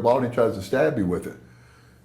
ball and he tries to stab you with it.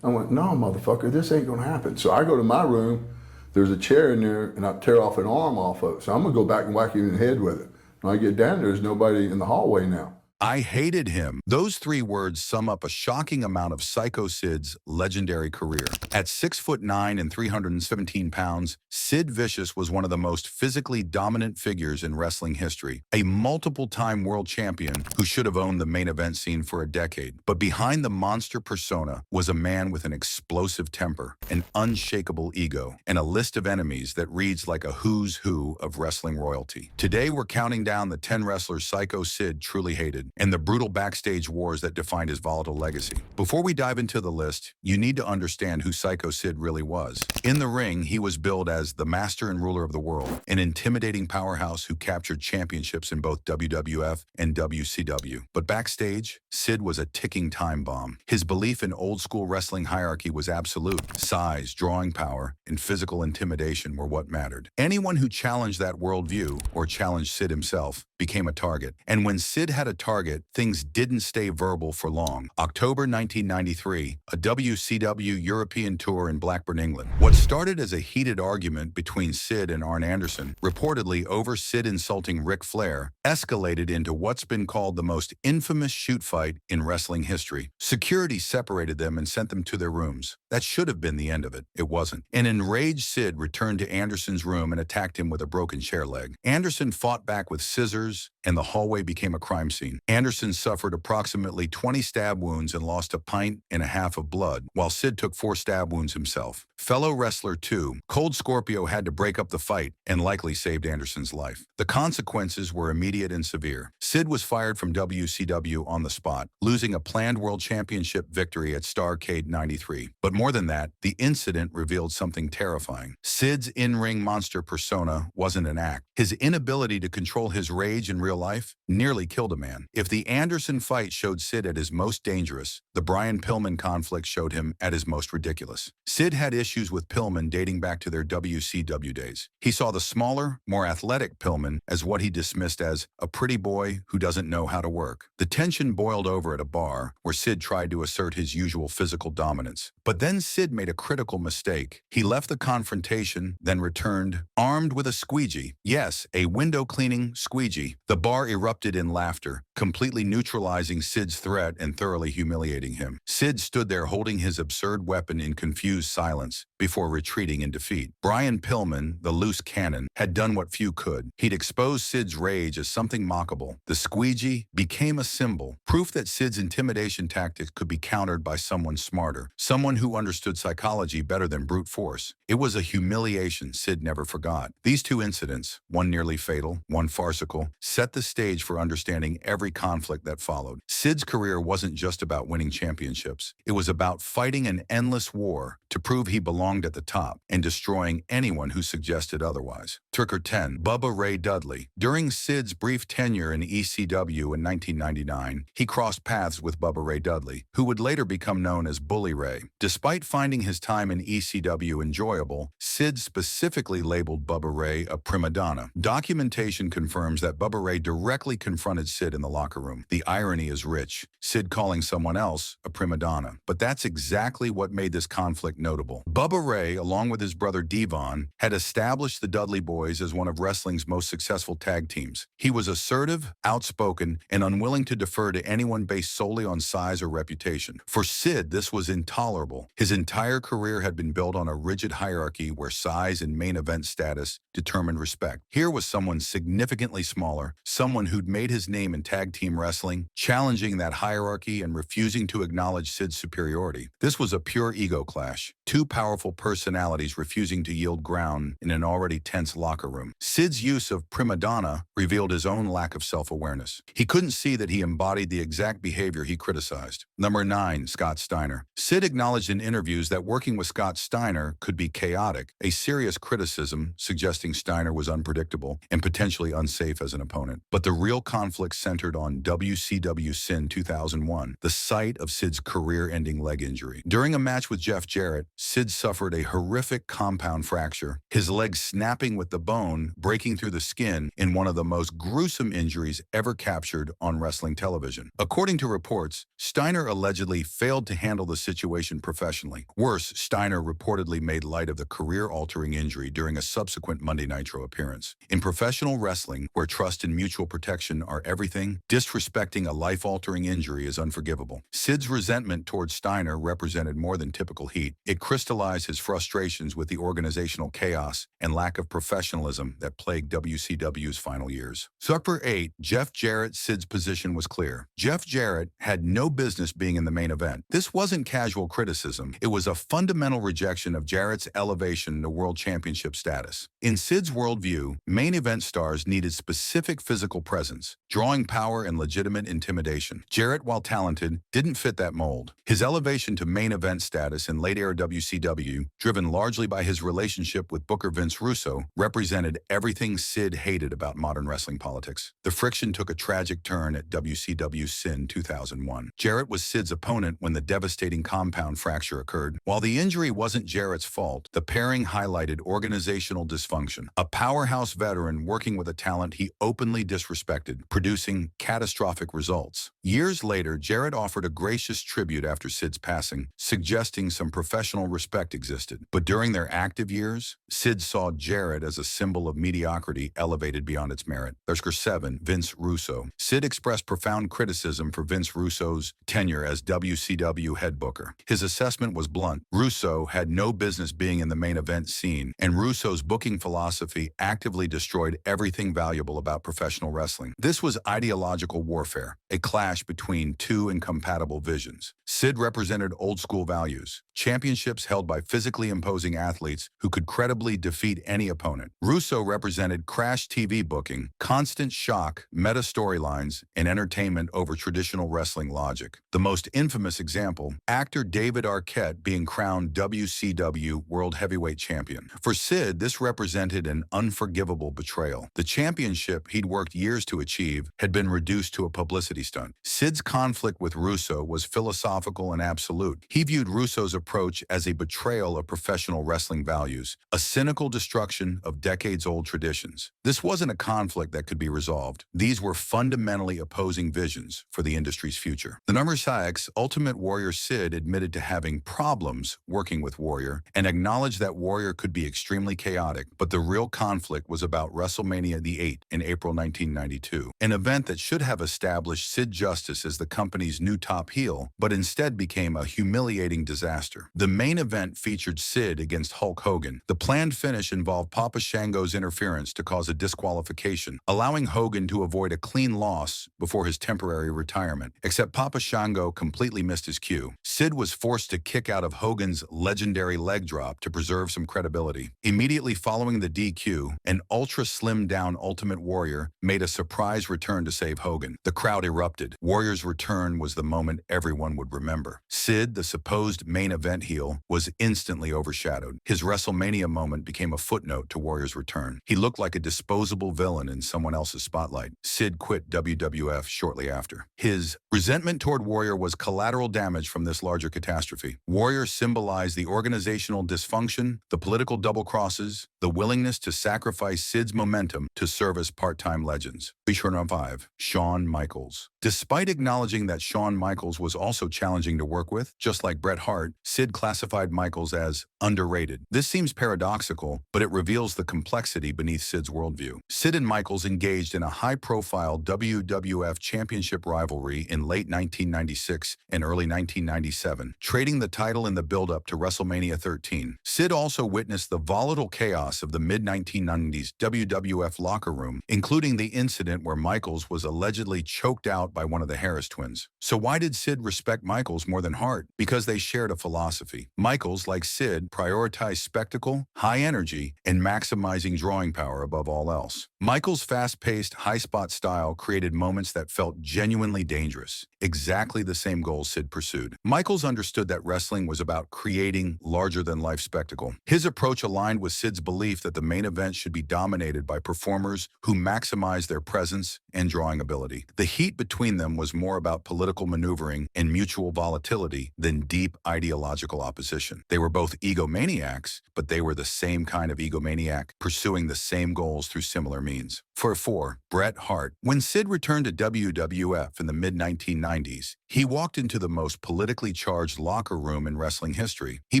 I went, no, motherfucker, this ain't gonna happen. So I go to my room, there's a chair in there, and I tear off an arm off of it. So I'm gonna go back and whack him in the head with it. When I get down there's nobody in the hallway now. I hated him. Those 3 words sum up a shocking amount of Psycho Sid's legendary career. At 6'9" and 317 pounds, Sid Vicious was one of the most physically dominant figures in wrestling history, a multiple-time world champion who should have owned the main event scene for a decade. But behind the monster persona was a man with an explosive temper, an unshakable ego, and a list of enemies that reads like a who's who of wrestling royalty. Today, we're counting down the 10 wrestlers Psycho Sid truly hated, and the brutal backstage wars that defined his volatile legacy. Before we dive into the list, you need to understand who Psycho Sid really was. In the ring, he was billed as the master and ruler of the world, an intimidating powerhouse who captured championships in both WWF and WCW. But backstage, Sid was a ticking time bomb. His belief in old-school wrestling hierarchy was absolute. Size, drawing power, and physical intimidation were what mattered. Anyone who challenged that worldview, or challenged Sid himself, became a target. And when Sid had a target, things didn't stay verbal for long. October 1993, a WCW European tour in Blackburn, England. What started as a heated argument between Sid and Arn Anderson, reportedly over Sid insulting Ric Flair, escalated into what's been called the most infamous shoot fight in wrestling history. Security separated them and sent them to their rooms. That should have been the end of it. It wasn't. An enraged Sid returned to Anderson's room and attacked him with a broken chair leg. Anderson fought back with scissors, and the hallway became a crime scene. Anderson suffered approximately 20 stab wounds and lost a pint and a half of blood, while Sid took 4 stab wounds himself. Fellow wrestler 2, Cold Scorpio, had to break up the fight and likely saved Anderson's life. The consequences were immediate and severe. Sid was fired from WCW on the spot, losing a planned World Championship victory at Starrcade 93. But more than that, the incident revealed something terrifying. Sid's in-ring monster persona wasn't an act. His inability to control his rage in real life nearly killed a man. If the Anderson fight showed Sid at his most dangerous, the Brian Pillman conflict showed him at his most ridiculous. Sid had issues with Pillman dating back to their WCW days. He saw the smaller, more athletic Pillman as what he dismissed as a pretty boy who doesn't know how to work. The tension boiled over at a bar where Sid tried to assert his usual physical dominance. But then Sid made a critical mistake. He left the confrontation, then returned armed with a squeegee. Yes, a window-cleaning squeegee. The bar erupted in laughter, completely neutralizing Sid's threat and thoroughly humiliating him. Sid stood there holding his absurd weapon in confused silence before retreating in defeat. Brian Pillman, the loose cannon, had done what few could. He'd exposed Sid's rage as something mockable. The squeegee became a symbol, proof that Sid's intimidation tactics could be countered by someone smarter, someone who understood psychology better than brute force. It was a humiliation Sid never forgot. These 2 incidents, one nearly fatal, one farcical, set the stage for understanding every conflict that followed. Sid's career wasn't just about winning championships. It was about fighting an endless war to prove he belonged at the top and destroying anyone who suggested otherwise. Tricker 10, Bubba Ray Dudley. During Sid's brief tenure in ECW in 1999, he crossed paths with Bubba Ray Dudley, who would later become known as Bully Ray. Despite finding his time in ECW enjoyable, Sid specifically labeled Bubba Ray a prima donna. Documentation confirms that Bubba Ray directly confronted Sid in the locker room. The irony is rich, Sid calling someone else a prima donna. But that's exactly what made this conflict notable. Bubba Ray, along with his brother Devon, had established the Dudley Boys as one of wrestling's most successful tag teams. He was assertive, outspoken, and unwilling to defer to anyone based solely on size or reputation. For Sid, this was intolerable. His entire career had been built on a rigid hierarchy where size and main event status determined respect. Here was someone significantly smaller, someone who'd made his name in tag team wrestling, challenging that hierarchy and refusing to acknowledge Sid's superiority. This was a pure ego clash. 2 powerful personalities refusing to yield ground in an already tense locker room. Sid's use of prima donna revealed his own lack of self-awareness. He couldn't see that he embodied the exact behavior he criticized. Number 9, Scott Steiner. Sid acknowledged in interviews that working with Scott Steiner could be chaotic, a serious criticism suggesting Steiner was unpredictable and potentially unsafe as an an opponent. But the real conflict centered on WCW Sin 2001, the site of Sid's career-ending leg injury. During a match with Jeff Jarrett, Sid suffered a horrific compound fracture, his leg snapping with the bone, breaking through the skin in one of the most gruesome injuries ever captured on wrestling television. According to reports, Steiner allegedly failed to handle the situation professionally. Worse, Steiner reportedly made light of the career-altering injury during a subsequent Monday Nitro appearance. In professional wrestling, where trust and mutual protection are everything, disrespecting a life-altering injury is unforgivable. Sid's resentment towards Steiner represented more than typical heat. It crystallized his frustrations with the organizational chaos and lack of professionalism that plagued WCW's final years. Supper 8, Jeff Jarrett. Sid's position was clear. Jeff Jarrett had no business being in the main event. This wasn't casual criticism. It was a fundamental rejection of Jarrett's elevation to world championship status. In Sid's worldview, main event stars needed specific physical presence, drawing power and legitimate intimidation. Jarrett, while talented, didn't fit that mold. His elevation to main event status in late-era WCW, driven largely by his relationship with Booker Vince Russo, represented everything Sid hated about modern wrestling politics. The friction took a tragic turn at WCW Sin 2001. Jarrett was Sid's opponent when the devastating compound fracture occurred. While the injury wasn't Jarrett's fault, the pairing highlighted organizational dysfunction. A powerhouse veteran working with a talent he openly disrespected, producing catastrophic results. Years later, Jarrett offered a gracious tribute after Sid's passing, suggesting some professional respect existed. But during their active years, Sid saw Jarrett as a symbol of mediocrity elevated beyond its merit. There's 7, Vince Russo. Sid expressed profound criticism for Vince Russo's tenure as WCW head booker. His assessment was blunt. Russo had no business being in the main event scene, and Russo's booking philosophy actively destroyed everything valuable about professional wrestling. This was ideological warfare, a clash between two incompatible visions. Sid represented old-school values, championships held by physically imposing athletes who could credibly defeat any opponent. Russo represented crash TV booking, constant shock, meta storylines, and entertainment over traditional wrestling logic. The most infamous example, actor David Arquette being crowned WCW World Heavyweight Champion. For Sid, this represented an unforgivable betrayal. The championship he'd worked years to achieve had been reduced to a publicity stunt. Sid's conflict with Russo was philosophical and absolute. He viewed Russo's approach as a betrayal of professional wrestling values, a cynical destruction of decades-old traditions. This wasn't a conflict that could be resolved. These were fundamentally opposing visions for the industry's future. The number 6, Ultimate Warrior Sid admitted to having problems working with Warrior and acknowledged that Warrior could be extremely chaotic, but the real conflict was about WrestleMania the 8 in April 1992, an event that should have established Sid Justice as the company's new top heel, but instead became a humiliating disaster. The main event featured Sid against Hulk Hogan. The planned finish involved Papa Shango's interference to cause a disqualification, allowing Hogan to avoid a clean loss before his temporary retirement. Except Papa Shango completely missed his cue. Sid was forced to kick out of Hogan's legendary leg drop to preserve some credibility. Immediately following the DQ, an ultra-slimmed-down Ultimate Warrior made a surprise return to save Hogan. The crowd erupted. Warrior's return was the moment everyone would remember. Sid, the supposed main event heel, was instantly overshadowed. His WrestleMania moment became a footnote to Warrior's return. He looked like a disposable villain in someone else's spotlight. Sid quit WWF shortly after. His resentment toward Warrior was collateral damage from this larger catastrophe. Warrior symbolized the organizational dysfunction, the political double-crosses, the willingness to sacrifice Sid's momentum to serve as part-time legends. Feature number 5, Shawn Michaels. Despite acknowledging that Shawn Michaels was also challenging to work with, just like Bret Hart, Sid classified Michaels as underrated. This seems paradoxical, but it reveals the complexity beneath Sid's worldview. Sid and Michaels engaged in a high-profile WWF Championship rivalry in late 1996 and early 1997, trading the title in the build-up to WrestleMania 13. Sid also witnessed the volatile chaos of the mid-1990s WWF locker room, including the incident where Michaels was allegedly choked out by one of the Harris twins. So why did Sid respect Michaels more than Hart? Because they shared a philosophy. Michaels, like Sid, prioritized spectacle, high energy, and maximizing drawing power above all else. Michaels' fast-paced, high-spot style created moments that felt genuinely dangerous, exactly the same goals Sid pursued. Michaels understood that wrestling was about creating larger-than-life spectacle. His approach aligned with Sid's belief that the main event should be dominated by performers who maximize their presence and drawing ability. The heat between them was more about political maneuvering and mutual volatility than deep ideological opposition. They were both egomaniacs, but they were the same kind of egomaniac, pursuing the same goals through similar means. For 4, Bret Hart. When Sid returned to WWF in the mid-1990s, he walked into the most politically charged locker room in wrestling history. He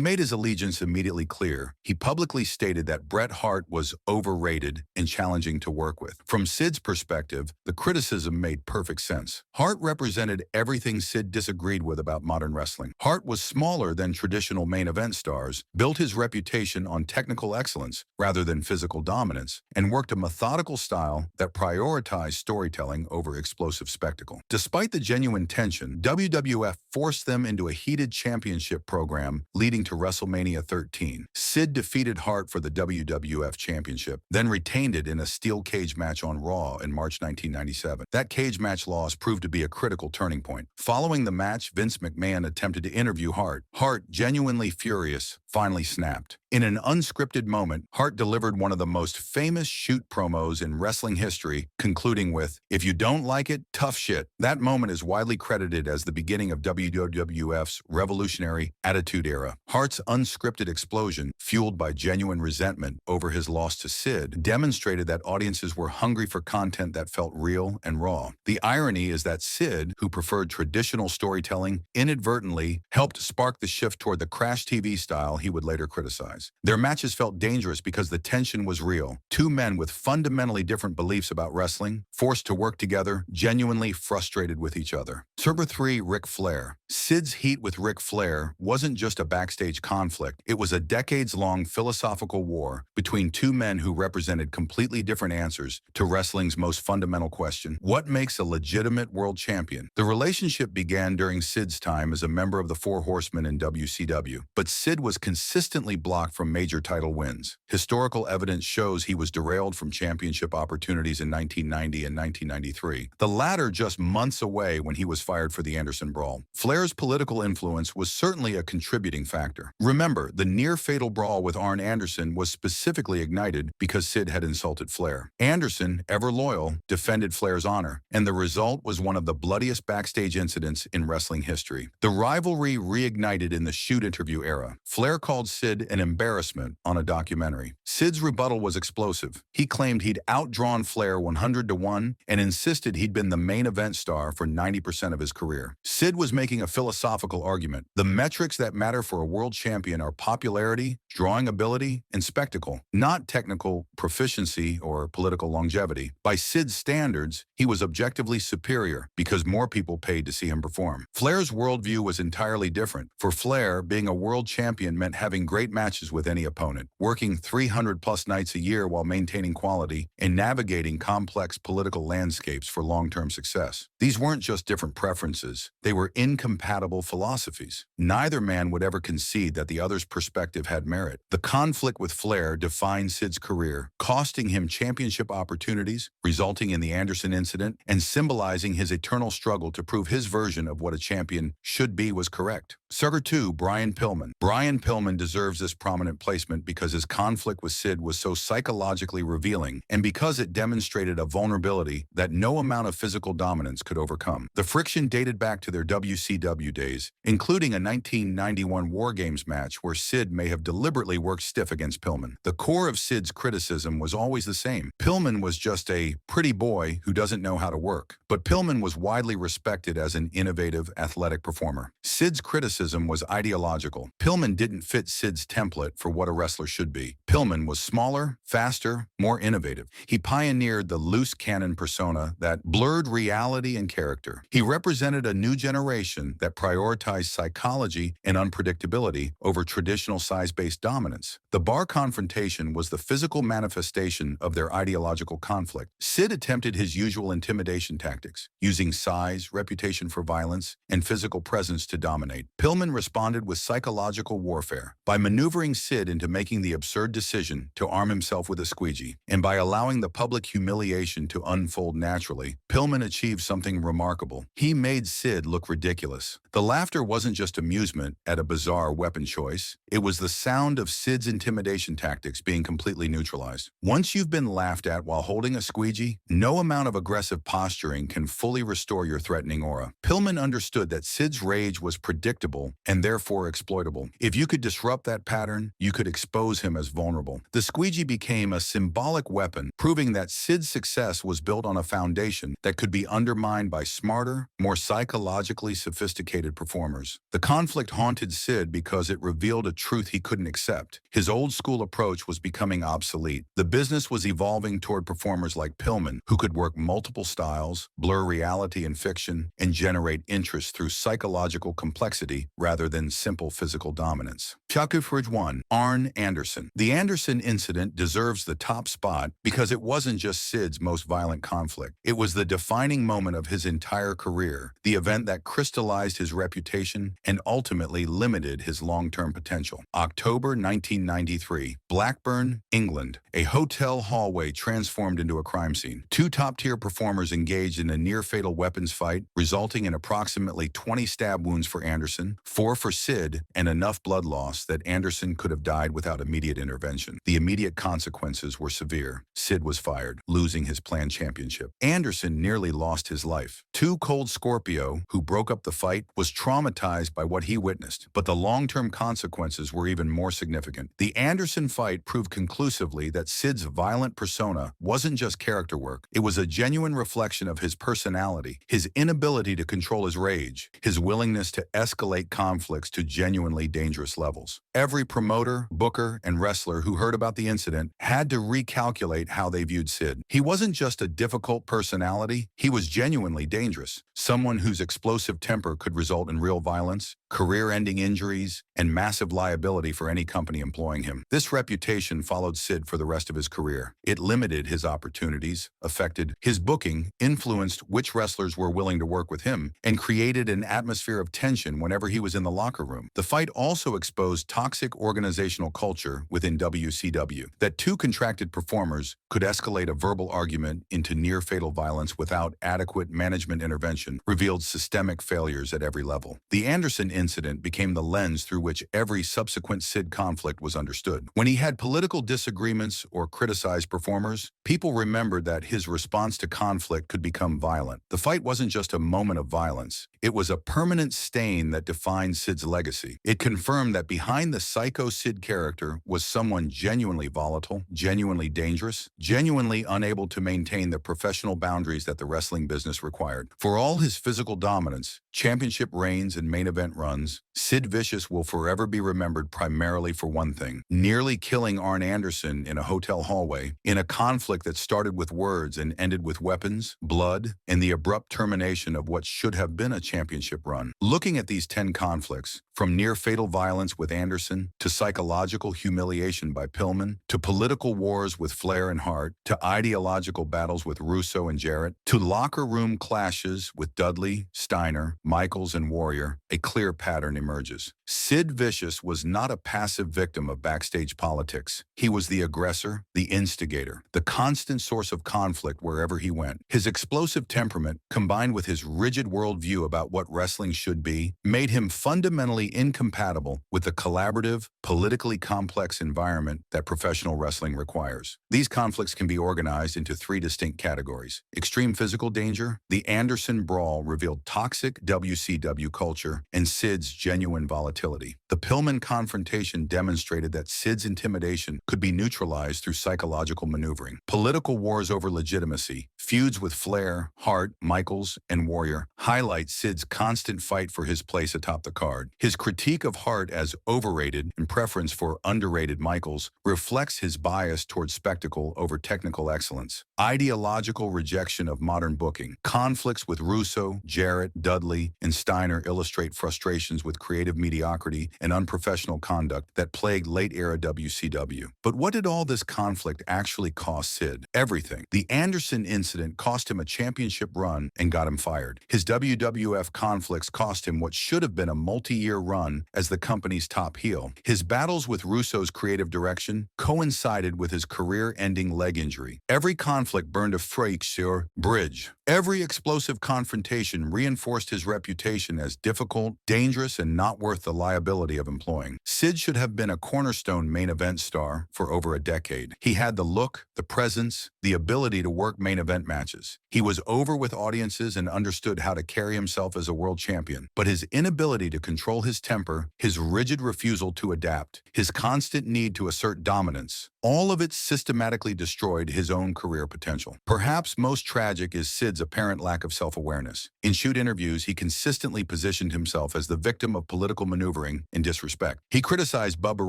made his allegiance immediately clear. He publicly stated that Bret Hart was overrated and challenging to work with. From Sid's perspective, the criticism made perfect sense. Hart represented everything Sid disagreed with about modern wrestling. Hart was smaller than traditional main event stars, built his reputation on technical excellence rather than physical dominance, and worked a methodical style that prioritized storytelling over explosive spectacle. Despite the genuine tension, WWF forced them into a heated championship program leading to WrestleMania 13. Sid defeated Hart for the WWF Championship, then retained it in a steel cage match on Raw in March 1997. That cage match loss proved to be a critical turning point. Following the match, Vince McMahon attempted to interview Hart. Hart, genuinely furious, finally snapped. In an unscripted moment, Hart delivered one of the most famous shoot promos in wrestling history, concluding with, "If you don't like it, tough shit." That moment is widely credited as the beginning of WWF's revolutionary Attitude Era. Hart's unscripted explosion, fueled by genuine resentment over his loss to Sid, demonstrated that audiences were hungry for content that felt real and raw. The irony is that Sid, who preferred traditional storytelling, inadvertently helped spark the shift toward the crash TV style he would later criticize. Their matches felt dangerous because the tension was real. Two men with fundamentally different beliefs about wrestling, forced to work together, genuinely frustrated with each other. Number 3, Ric Flair. Sid's heat with Ric Flair wasn't just a backstage conflict. It was a decades-long philosophical war between two men who represented completely different answers to wrestling's most fundamental question: what makes a legitimate world champion? The relationship began during Sid's time as a member of the Four Horsemen in WCW, but Sid was consistently blocked from major title wins. Historical evidence shows he was derailed from championship opportunities in 1990 and 1993, the latter just months away when he was fired for the Anderson Brawl. Flair's political influence was certainly a contributing factor. Remember, the near-fatal brawl with Arn Anderson was specifically ignited because Sid had insulted Flair. Anderson, ever loyal, defended Flair's honor, and the result was one of the bloodiest backstage incidents in wrestling history. The rivalry reignited in the shoot interview era. Flair called Sid an embarrassment on a documentary. Sid's rebuttal was explosive. He claimed he'd outdrawn Flair 100-1 and insisted he'd been the main event star for 90% of his career. Sid was making a philosophical argument. The metrics that matter for a world champion are popularity, drawing ability, and spectacle, not technical proficiency or political longevity. By Sid's standards, he was objectively superior because more people paid to see him perform. Flair's worldview was entirely different. For Flair, being a world champion meant having great matches with any opponent, working 300+ nights a year while maintaining quality, and navigating complex political landscapes for long-term success. These weren't just different preferences. They were incompatible philosophies. Neither man would ever concede that the other's perspective had merit. The conflict with Flair defined Sid's career, costing him championship opportunities, resulting in the Anderson incident, and symbolizing his eternal struggle to prove his version of what a champion should be was correct. Sucker 2, Brian Pillman. Brian Pillman deserves this prominent placement because his conflict with Sid was so psychologically revealing, and because it demonstrated a vulnerability that no amount of physical dominance could overcome. The friction dated back to their WCW days, including a 1991 War Games match where Sid may have deliberately worked stiff against Pillman. The core of Sid's criticism was always the same. Pillman was just a pretty boy who doesn't know how to work. But Pillman was widely respected as an innovative, athletic performer. Sid's criticism was ideological. Pillman didn't fit Sid's template for what a wrestler should be. Pillman was smaller, faster, more innovative. He pioneered the loose cannon persona that blurred reality and character. He represented a new generation that prioritized psychology and unpredictability over traditional size-based dominance. The bar confrontation was the physical manifestation of their ideological conflict. Sid attempted his usual intimidation tactics, using size, reputation for violence, and physical presence to dominate. Pillman responded with psychological warfare by maneuvering Sid into making the absurd decision to arm himself with a squeegee, and by allowing the public humiliation to unfold naturally. Pillman achieved something remarkable. He made Sid look ridiculous. The laughter wasn't just amusement at a bizarre weapon choice. It was the sound of Sid's intimidation tactics being completely neutralized. Once you've been laughed at while holding a squeegee, no amount of aggressive posturing can fully restore your threatening aura. Pillman understood that Sid's rage was predictable and therefore exploitable. If you could disrupt that pattern, you could expose him as vulnerable. The squeegee became a symbolic weapon, proving that Sid's success was built on a foundation that could be undermined by smarter, more psychologically sophisticated performers. The conflict haunted Sid because it revealed a truth he couldn't accept. His old-school approach was becoming obsolete. The business was evolving toward performers like Pillman, who could work multiple styles, blur reality and fiction, and generate interest through psychological complexity rather than simple physical dominance. Psycho Sid 1. Arn Anderson. The Anderson incident deserves the top spot because it wasn't just Sid's most violent conflict. It was the defining moment of his entire career, the event that crystallized his reputation and ultimately limited his long-term potential. October 1993, Blackburn, England. A hotel hallway transformed into a crime scene. Two top-tier performers engaged in a near-fatal weapons fight, resulting in approximately 20 stab wounds for Anderson, 4 for Sid, and enough blood loss that Anderson could have died without immediate intervention. The immediate consequences were severe. Sid was fired, losing his planned championship. Anderson nearly lost his life. Too Cold Scorpio, who broke up the fight, was traumatized by what he witnessed, but the long-term consequences were even more significant. The Anderson fight proved conclusively that Sid's violent persona wasn't just character work. It was a genuine reflection of his personality, his inability to control his rage, his willingness to escalate conflicts to genuinely dangerous levels. Every promoter, booker, and wrestler who heard about the incident had to recalculate how they viewed Sid. He wasn't just a difficult personality, he was genuinely dangerous. Someone whose explosive temper could result in real violence, career-ending injuries, and massive liability for any company employing him. This reputation followed Sid for the rest of his career. It limited his opportunities, affected his booking, influenced which wrestlers were willing to work with him, and created an atmosphere of tension whenever he was in the locker room. The fight also exposed toxic organizational culture within WCW, that two contracted performers could escalate a verbal argument into near-fatal violence without adequate management intervention, revealed systemic failures at every level. The Anderson incident became the lens through which every subsequent Sid conflict was understood. When he had political disagreements or criticized performers, people remembered that his response to conflict could become violent. The fight wasn't just a moment of violence. It was a permanent stain that defined Sid's legacy. It confirmed that behind the Psycho Sid character was someone genuinely volatile, genuinely dangerous, genuinely unable to maintain the professional boundaries that the wrestling business required. For all his physical dominance, championship reigns, and main event runs, Sid Vicious will forever be remembered primarily for one thing: nearly killing Arn Anderson in a hotel hallway, in a conflict that started with words and ended with weapons, blood, and the abrupt termination of what should have been a championship run. Looking at these 10 conflicts, from near-fatal violence with Anderson, to psychological humiliation by Pillman, to political wars with Flair and Hart, to ideological battles with Russo and Jarrett, to locker room clashes with Dudley, Steiner, Michaels, and Warrior, a clear pattern emerges. Sid Vicious was not a passive victim of backstage politics. He was the aggressor, the instigator, the constant source of conflict wherever he went. His explosive temperament, combined with his rigid worldview about what wrestling should be, made him fundamentally incompatible with the collaborative, politically complex environment that professional wrestling requires. These conflicts can be organized into 3 distinct categories. Extreme physical danger. The Anderson brawl revealed toxic WCW culture and Sid's genuine volatility. The Pillman confrontation demonstrated that Sid's intimidation could be neutralized through psychological maneuvering. Political wars over legitimacy, feuds with Flair, Hart, Michaels, and Warrior highlight Sid's constant fight for his place atop the card. His critique of Hart as overrated and preference for underrated Michaels reflects his bias towards spectacle over technical excellence. Ideological rejection of modern booking. Conflicts with Russo, Jarrett, Dudley, and Steiner illustrate frustrations with creative mediocrity and unprofessional conduct that plagued late-era WCW. But what did all this conflict actually cost Sid? Everything. The Anderson incident cost him a championship run and got him fired. His WWF conflicts cost him what should have been a multi-year run as the company's top heel. His battles with Russo's creative direction coincided with his career-ending leg injury. Every conflict burned a fracture bridge. Every explosive confrontation reinforced his reputation as difficult, dangerous, and not worth the liability of employing. Sid should have been a cornerstone main event star for over a decade. He had the look, the presence, the ability to work main event matches. He was over with audiences and understood how to carry himself as a world champion. But his inability to control his temper, his rigid refusal to adapt, his constant need to assert dominance, all of it systematically destroyed his own career potential. Perhaps most tragic is Sid's apparent lack of self-awareness. In shoot interviews, he consistently positioned himself as the victim of political maneuvering and disrespect. He criticized Bubba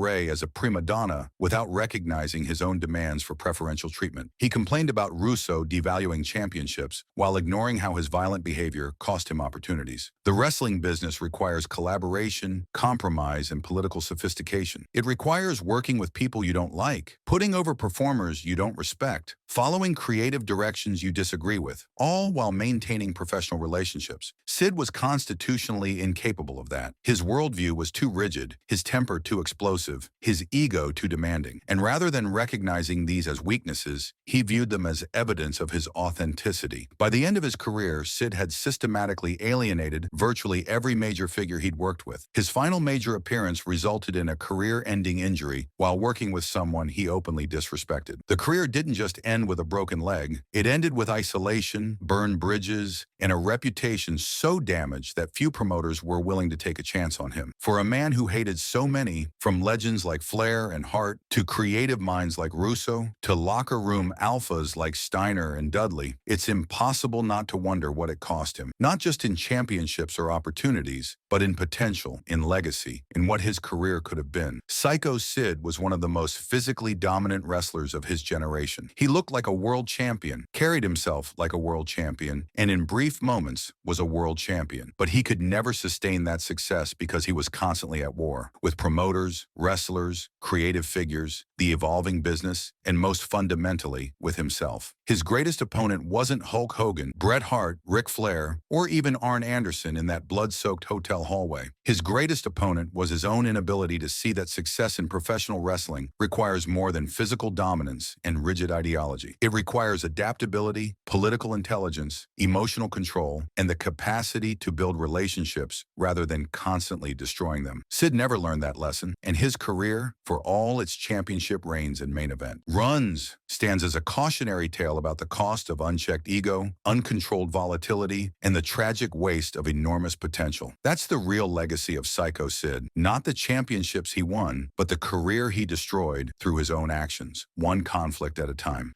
Ray as a prima donna without recognizing his own demands for preferential treatment. He complained about Russo devaluing championships while ignoring how his violent behavior cost him opportunities. The wrestling business requires collaboration, compromise, and political sophistication. It requires working with people you don't like, putting over performers you don't respect, following creative directions you disagree with, all while maintaining professional relationships. Sid was constitutionally incapable of that. His worldview was too rigid, his temper too explosive, his ego too demanding. And rather than recognizing these as weaknesses, he viewed them as evidence of his authenticity. By the end of his career, Sid had systematically alienated virtually every major figure he'd worked with. His final major appearance resulted in a career-ending injury while working with someone he openly disrespected. The career didn't just end with a broken leg. It ended with isolation, burned bridges, and a reputation so damaged that few promoters were willing to take a chance on him. For a man who hated so many, from legends like Flair and Hart, to creative minds like Russo, to locker room alphas like Steiner and Dudley, it's impossible not to wonder what it cost him. Not just in championships or opportunities, but in potential, in legacy, in what his career could have been. Psycho Sid was one of the most physically dominant wrestlers of his generation. He looked like a world champion, carried himself like a world champion, and in brief moments was a world champion. But he could never sustain that success because he was constantly at war with promoters, wrestlers, creative figures, the evolving business, and most fundamentally, with himself. His greatest opponent wasn't Hulk Hogan, Bret Hart, Ric Flair, or even Arn Anderson in that blood-soaked hotel hallway. His greatest opponent was his own inability to see that success in professional wrestling requires more than physical dominance and rigid ideology. It requires adaptability, political intelligence, emotional control, and the capacity to build relationships rather than constantly destroying them. Sid never learned that lesson, and his career, for all its championship reigns and main event runs, stands as a cautionary tale about the cost of unchecked ego, uncontrolled volatility, and the tragic waste of enormous potential. That's the real legacy of Psycho Sid, not the championships he won, but the career he destroyed through his own actions, one conflict at a time.